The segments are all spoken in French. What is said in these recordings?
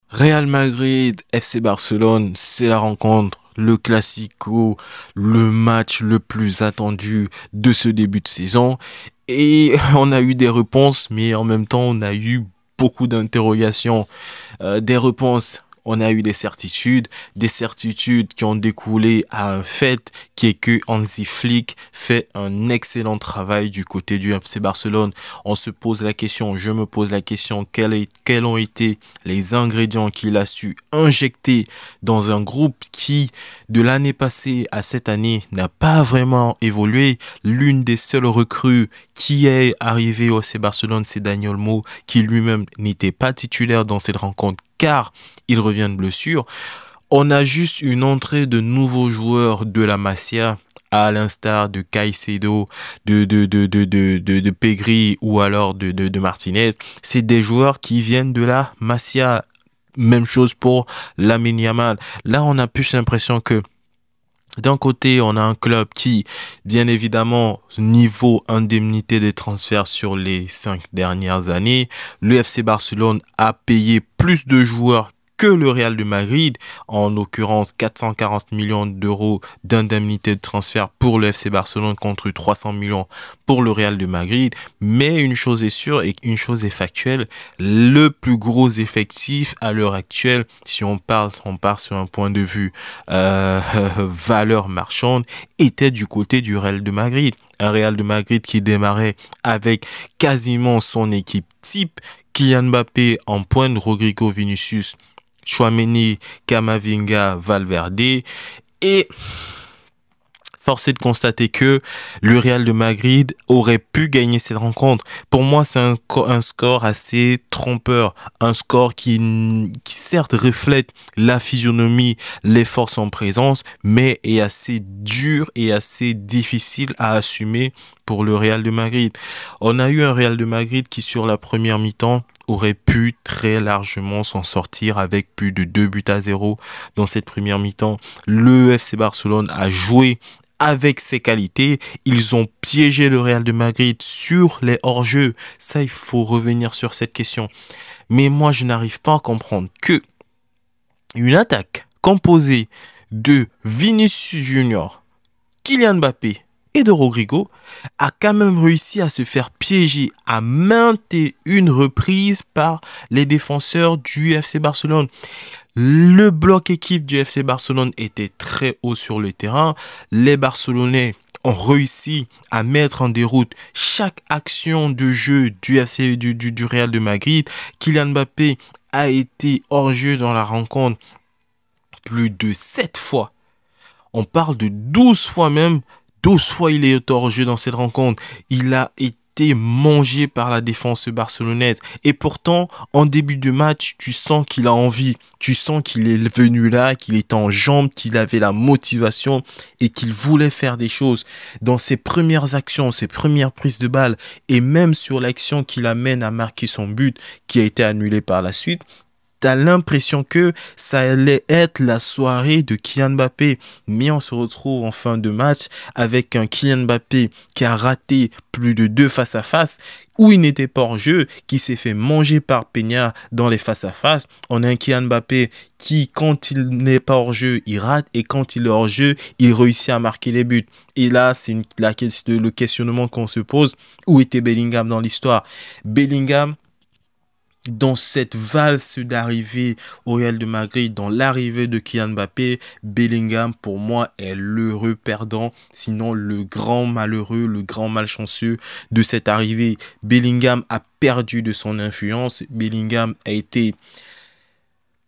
Real Madrid, FC Barcelone, c'est la rencontre, le classico, le match le plus attendu de ce début de saison. Et on a eu des réponses, mais en même temps, on a eu beaucoup d'interrogations. Des réponses, on a eu des certitudes qui ont découlé à un fait qui est que Hansi Flick fait un excellent travail du côté du FC Barcelone. On se pose la question, je me pose la question, quels ont été les ingrédients qu'il a su injecter dans un groupe qui, de l'année passée à cette année, n'a pas vraiment évolué. L'une des seules recrues qui est arrivée au FC Barcelone, c'est Daniel Mo, qui lui-même n'était pas titulaire dans cette rencontre car il revient de blessure. On a juste une entrée de nouveaux joueurs de la Masia, à l'instar de Caicedo, de Pegri ou alors de Martinez. C'est des joueurs qui viennent de la Masia. Même chose pour Lamine Yamal. Là, on a plus l'impression que d'un côté, on a un club qui, bien évidemment, niveau indemnité des transferts sur les 5 dernières années, le FC Barcelone a payé plus de joueurs que le Real de Madrid, en l'occurrence 440 millions d'euros d'indemnité de transfert pour le FC Barcelone contre 300 millions pour le Real de Madrid. Mais une chose est sûre et une chose est factuelle, le plus gros effectif à l'heure actuelle, si on part sur un point de vue valeur marchande, était du côté du Real de Madrid. Un Real de Madrid qui démarrait avec quasiment son équipe type, Kylian Mbappé en pointe, Rodrigo Vinicius, Tchouaméni, Camavinga, Valverde, et force est de constater que le Real de Madrid aurait pu gagner cette rencontre. Pour moi, c'est un score assez trompeur. Un score qui certes reflète la physionomie, les forces en présence, mais est assez dur et assez difficile à assumer pour le Real de Madrid. On a eu un Real de Madrid qui, sur la première mi-temps, aurait pu très largement s'en sortir avec plus de 2 buts à 0 dans cette première mi-temps. Le FC Barcelone a joué avec ses qualités. Ils ont piégé le Real de Madrid sur les hors-jeux. Ça, il faut revenir sur cette question. Mais moi, je n'arrive pas à comprendre que une attaque composée de Vinicius Junior, Kylian Mbappé et de Rodrigo a quand même réussi à se faire piéger à maintes et une reprises par les défenseurs du FC Barcelone. Le bloc équipe du FC Barcelone était très haut sur le terrain. Les Barcelonais ont réussi à mettre en déroute chaque action de jeu du Real de Madrid. Kylian Mbappé a été hors jeu dans la rencontre plus de 7 fois. On parle de 12 fois même. 12 fois il est hors jeu dans cette rencontre. Il a été mangé par la défense barcelonaise. Et pourtant, en début de match, tu sens qu'il a envie. Tu sens qu'il est venu là, qu'il est en jambes, qu'il avait la motivation et qu'il voulait faire des choses. Dans ses premières actions, ses premières prises de balle et même sur l'action qui l'amène à marquer son but qui a été annulé par la suite, t'as l'impression que ça allait être la soirée de Kylian Mbappé. Mais on se retrouve en fin de match avec un Kylian Mbappé qui a raté plus de 2 face-à-face où il n'était pas hors jeu, qui s'est fait manger par Peña dans les face-à-face. On a un Kylian Mbappé qui, quand il n'est pas hors jeu, il rate, et quand il est hors jeu, il réussit à marquer les buts. Et là, c'est le questionnement qu'on se pose. Où était Bellingham dans l'histoire? Bellingham, dans cette valse d'arrivée au Real de Madrid, dans l'arrivée de Kylian Mbappé, Bellingham, pour moi, est l'heureux perdant, sinon le grand malheureux, le grand malchanceux de cette arrivée. Bellingham a perdu de son influence. Bellingham a été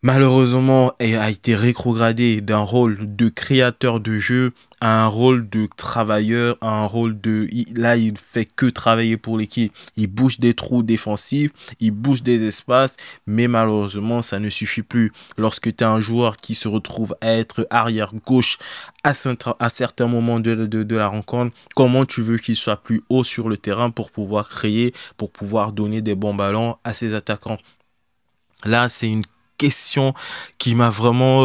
malheureusement a été rétrogradé d'un rôle de créateur de jeu à un rôle de travailleur, à un rôle là, il fait que travailler pour l'équipe. Il bouge des trous défensifs, il bouge des espaces, mais malheureusement, ça ne suffit plus. Lorsque tu as un joueur qui se retrouve à être arrière gauche à certains moments de la rencontre, comment tu veux qu'il soit plus haut sur le terrain pour pouvoir créer, pour pouvoir donner des bons ballons à ses attaquants? Là, c'est une question qui m'a vraiment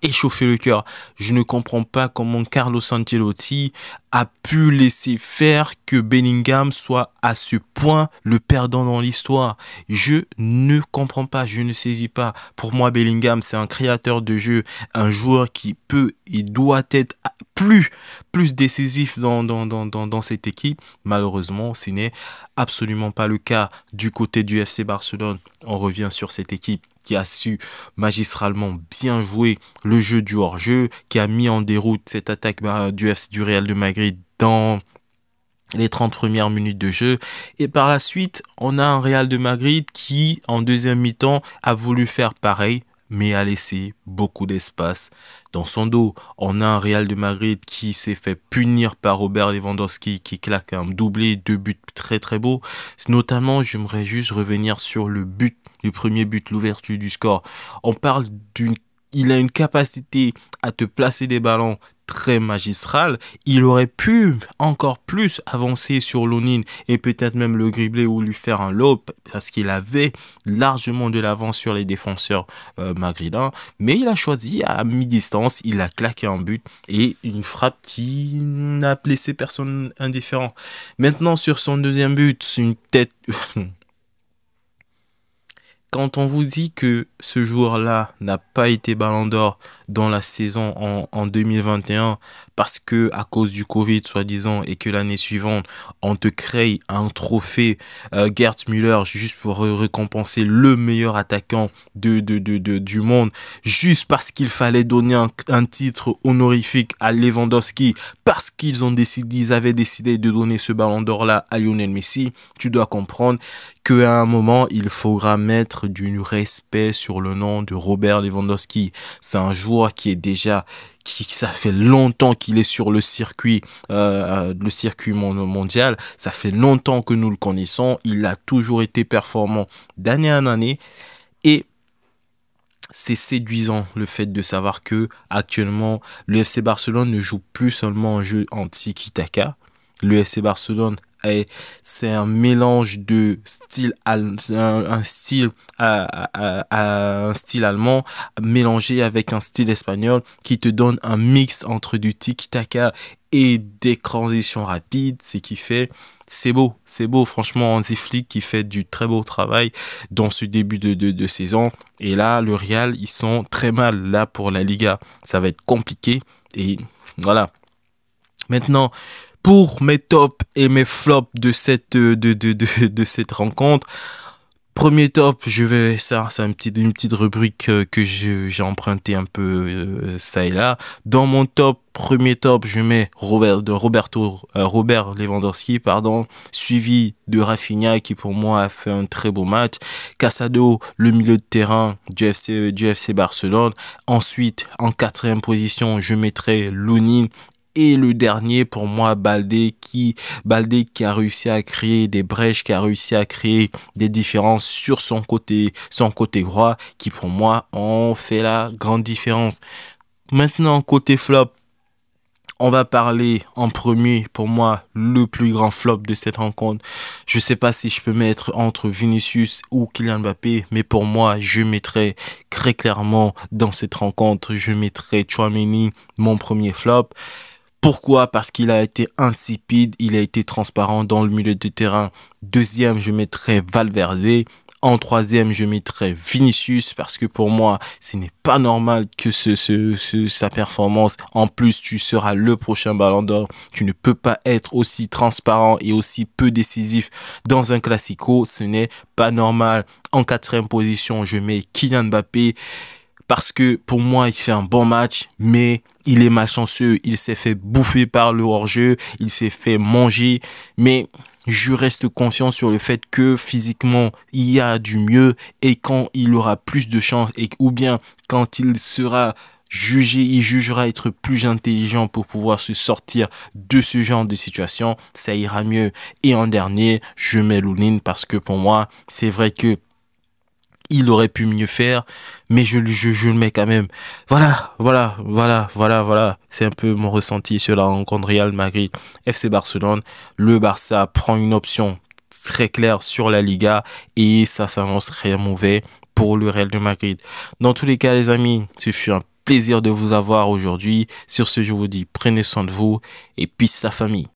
échauffé le cœur. Je ne comprends pas comment Carlo Ancelotti a pu laisser faire que Bellingham soit à ce point le perdant dans l'histoire. Je ne comprends pas, je ne saisis pas. Pour moi, Bellingham, c'est un créateur de jeu, un joueur qui peut et doit être plus décisif dans cette équipe. Malheureusement, ce n'est absolument pas le cas du côté du FC Barcelone. On revient sur cette équipe qui a su magistralement bien jouer le jeu du hors-jeu, qui a mis en déroute cette attaque du Real de Madrid dans les 30 premières minutes de jeu. Et par la suite, on a un Real de Madrid qui, en deuxième mi-temps, a voulu faire pareil, mais a laissé beaucoup d'espace dans son dos. On a un Real de Madrid qui s'est fait punir par Robert Lewandowski, qui claque un doublé, 2 buts très très beaux. Notamment, j'aimerais juste revenir sur le premier but, l'ouverture du score. On parle il a une capacité à te placer des ballons très magistrale. Il aurait pu encore plus avancer sur Lunin et peut-être même le dribbler ou lui faire un lob parce qu'il avait largement de l'avance sur les défenseurs madrilènes. Mais il a choisi à mi-distance, il a claqué un but et une frappe qui n'a laissé personne indifférent. Maintenant sur son deuxième but, c'est une tête... Quand on vous dit que ce joueur-là n'a pas été Ballon d'Or dans la saison en 2021 parce que à cause du Covid soi-disant et que l'année suivante on te crée un trophée Gerd Müller juste pour récompenser le meilleur attaquant du monde juste parce qu'il fallait donner un titre honorifique à Lewandowski parce ils avaient décidé de donner ce Ballon d'Or là à Lionel Messi, tu dois comprendre qu'à un moment il faudra mettre du respect sur le nom de Robert Lewandowski. C'est un joueur qui est déjà ça fait longtemps qu'il est sur le circuit mondial, ça fait longtemps que nous le connaissons, il a toujours été performant d'année en année et c'est séduisant le fait de savoir que actuellement le FC Barcelone ne joue plus seulement un jeu en tiki-taka. Le FC Barcelone c'est un mélange de style un style allemand mélangé avec un style espagnol qui te donne un mix entre du tiki-taka et des transitions rapides, ce qui fait c'est beau franchement. Hansi Flick qui fait du très beau travail dans ce début de saison. Et là le Real ils sont très mal là pour la Liga, ça va être compliqué et voilà. Maintenant pour mes tops et mes flops de cette rencontre. Premier top, c'est une petite rubrique que j'ai emprunté un peu ça et là. Dans mon top, premier top, je mets Robert Lewandowski, suivi de Rafinha qui pour moi a fait un très beau match. Casado, le milieu de terrain du FC Barcelone. Ensuite, en quatrième position, je mettrai Lunin. Et le dernier, pour moi, Balde qui a réussi à créer des brèches, qui a réussi à créer des différences sur son côté droit, qui pour moi ont fait la grande différence. Maintenant, côté flop, on va parler en premier, pour moi, le plus grand flop de cette rencontre. Je sais pas si je peux mettre entre Vinicius ou Kylian Mbappé, mais pour moi, je mettrai très clairement dans cette rencontre, je mettrai Tchouaméni, mon premier flop. Pourquoi? Parce qu'il a été insipide, il a été transparent dans le milieu de terrain. Deuxième, je mettrai Valverde. En troisième, je mettrai Vinicius parce que pour moi, ce n'est pas normal que sa performance. En plus, tu seras le prochain Ballon d'Or. Tu ne peux pas être aussi transparent et aussi peu décisif dans un classico. Ce n'est pas normal. En quatrième position, je mets Kylian Mbappé. Parce que pour moi, il fait un bon match, mais il est malchanceux. Il s'est fait bouffer par le hors-jeu, il s'est fait manger. Mais je reste conscient sur le fait que physiquement, il y a du mieux. Et quand il aura plus de chance, ou bien quand il sera jugé, il jugera être plus intelligent pour pouvoir se sortir de ce genre de situation, ça ira mieux. Et en dernier, je mets Lunin parce que pour moi, c'est vrai que il aurait pu mieux faire, mais je le mets quand même. Voilà. C'est un peu mon ressenti sur la rencontre Real Madrid FC Barcelone. Le Barça prend une option très claire sur la Liga et ça s'annonce très mauvais pour le Real de Madrid. Dans tous les cas, les amis, ce fut un plaisir de vous avoir aujourd'hui. Sur ce, je vous dis, prenez soin de vous et peace la famille.